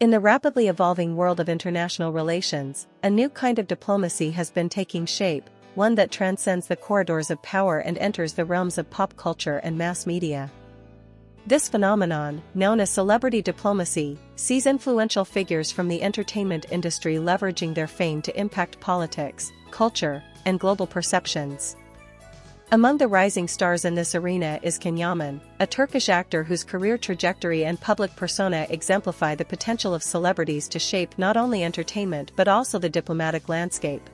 In the rapidly evolving world of international relations, a new kind of diplomacy has been taking shape, one that transcends the corridors of power and enters the realms of pop culture and mass media. This phenomenon, known as celebrity diplomacy, sees influential figures from the entertainment industry leveraging their fame to impact politics, culture, and global perceptions. Among the rising stars in this arena is Yaman, a Turkish actor whose career trajectory and public persona exemplify the potential of celebrities to shape not only entertainment but also the diplomatic landscape.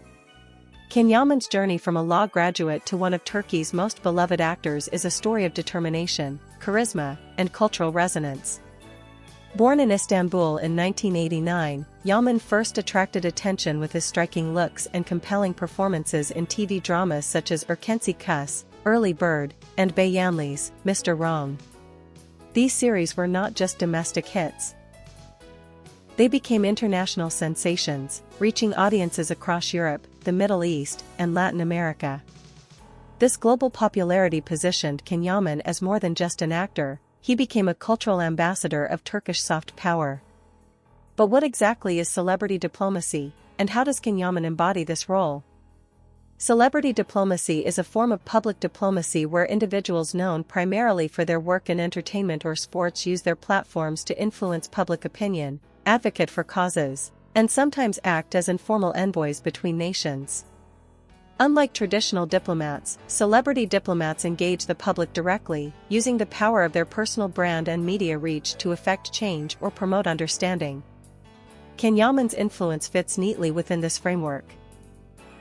Yaman's journey from a law graduate to one of Turkey's most beloved actors is a story of determination, charisma, and cultural resonance. Born in Istanbul in 1989, Yaman first attracted attention with his striking looks and compelling performances in TV dramas such as Erkenci Kus, Early Bird, and Beyanli's Mr. Wrong. These series were not just domestic hits. They became international sensations, reaching audiences across Europe, the Middle East, and Latin America. This global popularity positioned Yaman as more than just an actor. He became a cultural ambassador of Turkish soft power. But what exactly is celebrity diplomacy, and how does Yaman embody this role? Celebrity diplomacy is a form of public diplomacy where individuals known primarily for their work in entertainment or sports use their platforms to influence public opinion, advocate for causes, and sometimes act as informal envoys between nations. Unlike traditional diplomats, celebrity diplomats engage the public directly, using the power of their personal brand and media reach to effect change or promote understanding. Yaman's influence fits neatly within this framework.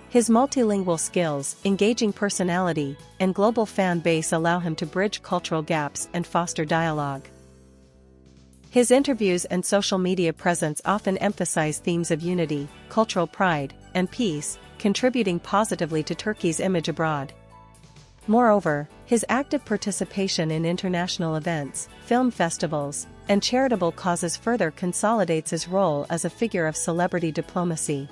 His multilingual skills, engaging personality, and global fan base allow him to bridge cultural gaps and foster dialogue. His interviews and social media presence often emphasize themes of unity, cultural pride, and peace, contributing positively to Turkey's image abroad. Moreover, his active participation in international events, film festivals, and charitable causes further consolidates his role as a figure of celebrity diplomacy.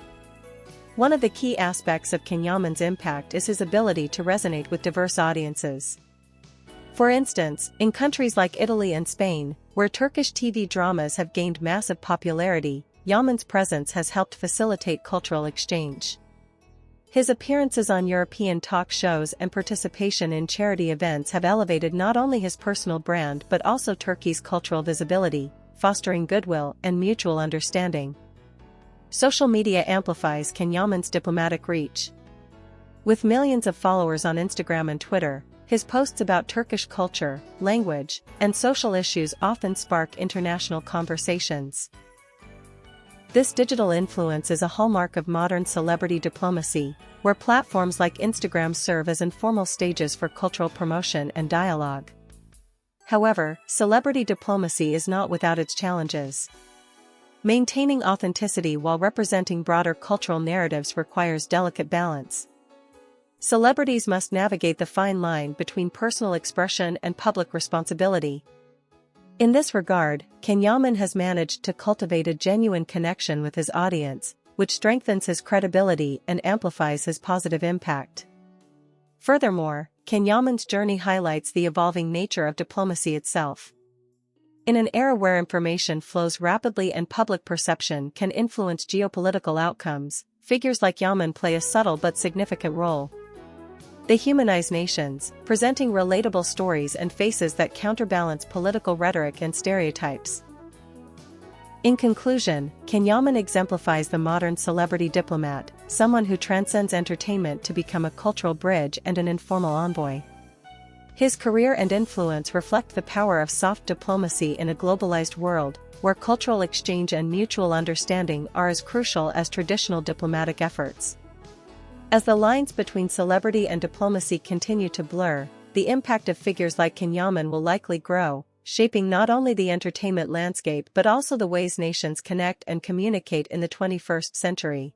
One of the key aspects of Yaman's impact is his ability to resonate with diverse audiences. For instance, in countries like Italy and Spain, where Turkish TV dramas have gained massive popularity, Yaman's presence has helped facilitate cultural exchange. His appearances on European talk shows and participation in charity events have elevated not only his personal brand but also Turkey's cultural visibility, fostering goodwill and mutual understanding. Social media amplifies Yaman's diplomatic reach. With millions of followers on Instagram and Twitter, his posts about Turkish culture, language, and social issues often spark international conversations. This digital influence is a hallmark of modern celebrity diplomacy, where platforms like Instagram serve as informal stages for cultural promotion and dialogue. However, celebrity diplomacy is not without its challenges. Maintaining authenticity while representing broader cultural narratives requires delicate balance. Celebrities must navigate the fine line between personal expression and public responsibility. In this regard, Yaman has managed to cultivate a genuine connection with his audience, which strengthens his credibility and amplifies his positive impact. Furthermore, Yaman's journey highlights the evolving nature of diplomacy itself. In an era where information flows rapidly and public perception can influence geopolitical outcomes, figures like Yaman play a subtle but significant role. They humanize nations, presenting relatable stories and faces that counterbalance political rhetoric and stereotypes. In conclusion, Yaman exemplifies the modern celebrity diplomat, someone who transcends entertainment to become a cultural bridge and an informal envoy. His career and influence reflect the power of soft diplomacy in a globalized world, where cultural exchange and mutual understanding are as crucial as traditional diplomatic efforts. As the lines between celebrity and diplomacy continue to blur, the impact of figures like Yaman will likely grow, shaping not only the entertainment landscape but also the ways nations connect and communicate in the 21st century.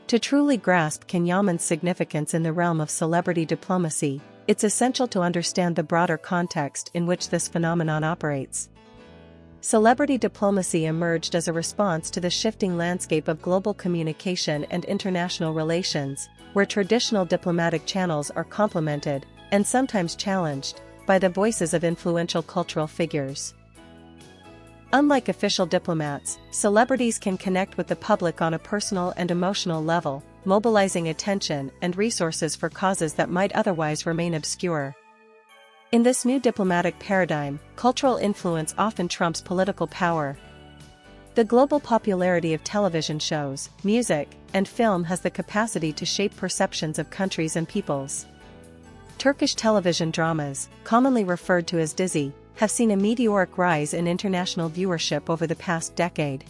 To truly grasp Yaman's significance in the realm of celebrity diplomacy, it's essential to understand the broader context in which this phenomenon operates. Celebrity diplomacy emerged as a response to the shifting landscape of global communication and international relations, where traditional diplomatic channels are complemented, and sometimes challenged, by the voices of influential cultural figures. Unlike official diplomats, celebrities can connect with the public on a personal and emotional level, mobilizing attention and resources for causes that might otherwise remain obscure. In this new diplomatic paradigm, cultural influence often trumps political power. The global popularity of television shows, music, and film has the capacity to shape perceptions of countries and peoples. Turkish television dramas, commonly referred to as dizi, have seen a meteoric rise in international viewership over the past decade.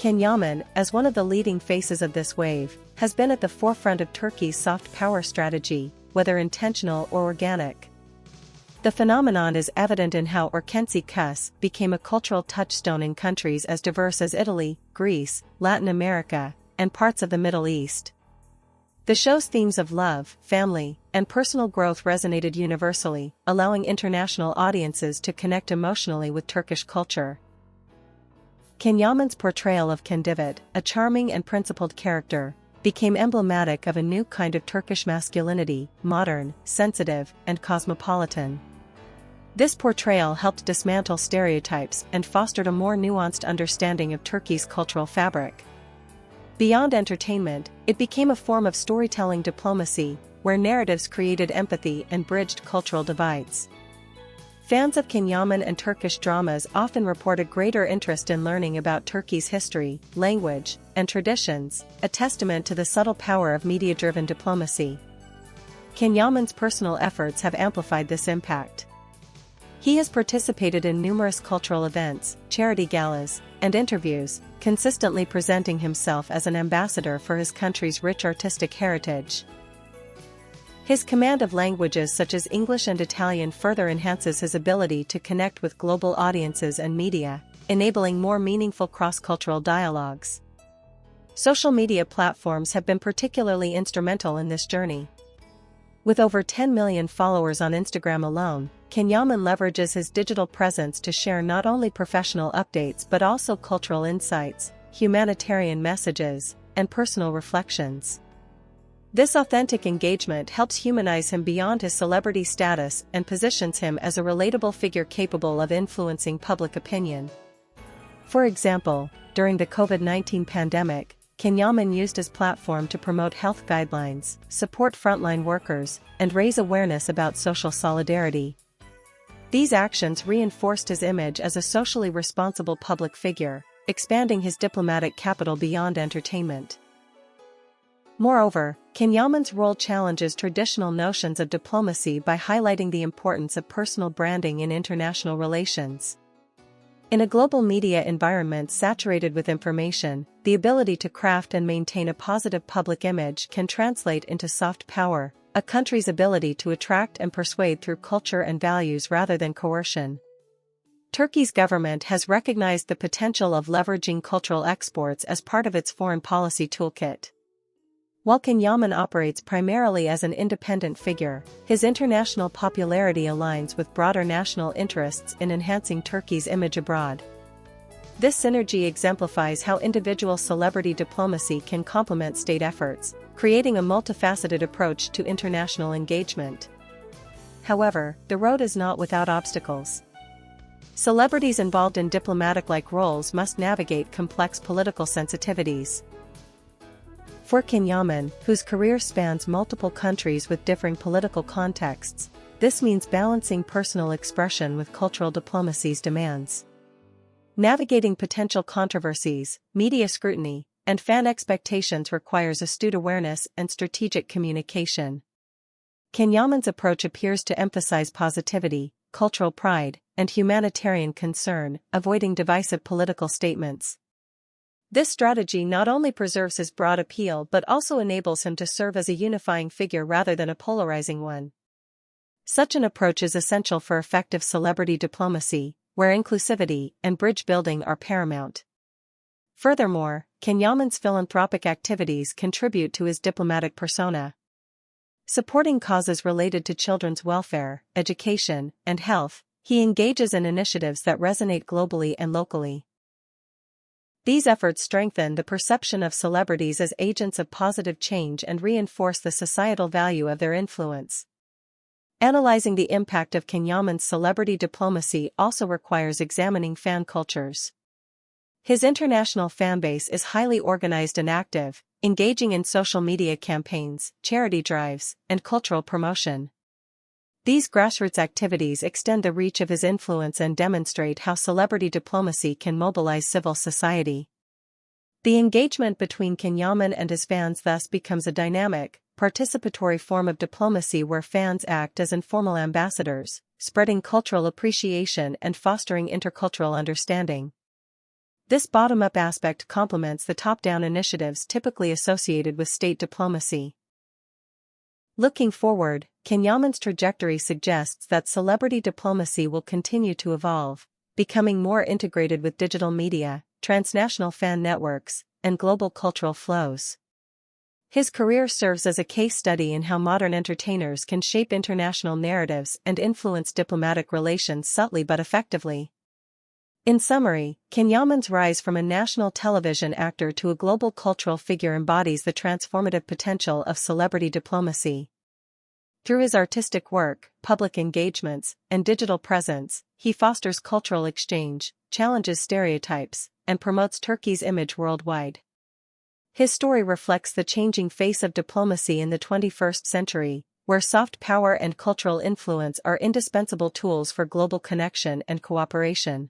Yaman, as one of the leading faces of this wave, has been at the forefront of Turkey's soft power strategy, whether intentional or organic. The phenomenon is evident in how Orkensi Kus became a cultural touchstone in countries as diverse as Italy, Greece, Latin America, and parts of the Middle East. The show's themes of love, family, and personal growth resonated universally, allowing international audiences to connect emotionally with Turkish culture. Yaman's portrayal of Kendivet, a charming and principled character, became emblematic of a new kind of Turkish masculinity, modern, sensitive, and cosmopolitan. This portrayal helped dismantle stereotypes and fostered a more nuanced understanding of Turkey's cultural fabric. Beyond entertainment, it became a form of storytelling diplomacy, where narratives created empathy and bridged cultural divides. Fans of Yaman and Turkish dramas often report a greater interest in learning about Turkey's history, language, and traditions, a testament to the subtle power of media-driven diplomacy. Yaman's personal efforts have amplified this impact. He has participated in numerous cultural events, charity galas, and interviews, consistently presenting himself as an ambassador for his country's rich artistic heritage. His command of languages such as English and Italian further enhances his ability to connect with global audiences and media, enabling more meaningful cross-cultural dialogues. Social media platforms have been particularly instrumental in this journey. With over 10 million followers on Instagram alone, Yaman leverages his digital presence to share not only professional updates but also cultural insights, humanitarian messages, and personal reflections. This authentic engagement helps humanize him beyond his celebrity status and positions him as a relatable figure capable of influencing public opinion. For example, during the COVID-19 pandemic, Yaman used his platform to promote health guidelines, support frontline workers, and raise awareness about social solidarity. These actions reinforced his image as a socially responsible public figure, expanding his diplomatic capital beyond entertainment. Moreover, Yaman's role challenges traditional notions of diplomacy by highlighting the importance of personal branding in international relations. In a global media environment saturated with information, the ability to craft and maintain a positive public image can translate into soft power, a country's ability to attract and persuade through culture and values rather than coercion. Turkey's government has recognized the potential of leveraging cultural exports as part of its foreign policy toolkit. While Yaman operates primarily as an independent figure, his international popularity aligns with broader national interests in enhancing Turkey's image abroad. This synergy exemplifies how individual celebrity diplomacy can complement state efforts, creating a multifaceted approach to international engagement. However, the road is not without obstacles. Celebrities involved in diplomatic-like roles must navigate complex political sensitivities. For Yaman, whose career spans multiple countries with differing political contexts, this means balancing personal expression with cultural diplomacy's demands. Navigating potential controversies, media scrutiny, and fan expectations requires astute awareness and strategic communication. Yaman's approach appears to emphasize positivity, cultural pride, and humanitarian concern, avoiding divisive political statements. This strategy not only preserves his broad appeal but also enables him to serve as a unifying figure rather than a polarizing one. Such an approach is essential for effective celebrity diplomacy, where inclusivity and bridge building are paramount. Furthermore, Yaman's philanthropic activities contribute to his diplomatic persona. Supporting causes related to children's welfare, education, and health, he engages in initiatives that resonate globally and locally. These efforts strengthen the perception of celebrities as agents of positive change and reinforce the societal value of their influence. Analyzing the impact of Yaman's celebrity diplomacy also requires examining fan cultures. His international fanbase is highly organized and active, engaging in social media campaigns, charity drives, and cultural promotion. These grassroots activities extend the reach of his influence and demonstrate how celebrity diplomacy can mobilize civil society. The engagement between Yaman and his fans thus becomes a dynamic, participatory form of diplomacy where fans act as informal ambassadors, spreading cultural appreciation and fostering intercultural understanding. This bottom-up aspect complements the top-down initiatives typically associated with state diplomacy. Looking forward, Yaman's trajectory suggests that celebrity diplomacy will continue to evolve, becoming more integrated with digital media, transnational fan networks, and global cultural flows. His career serves as a case study in how modern entertainers can shape international narratives and influence diplomatic relations subtly but effectively. In summary, Yaman's rise from a national television actor to a global cultural figure embodies the transformative potential of celebrity diplomacy. Through his artistic work, public engagements, and digital presence, he fosters cultural exchange, challenges stereotypes, and promotes Turkey's image worldwide. His story reflects the changing face of diplomacy in the 21st century, where soft power and cultural influence are indispensable tools for global connection and cooperation.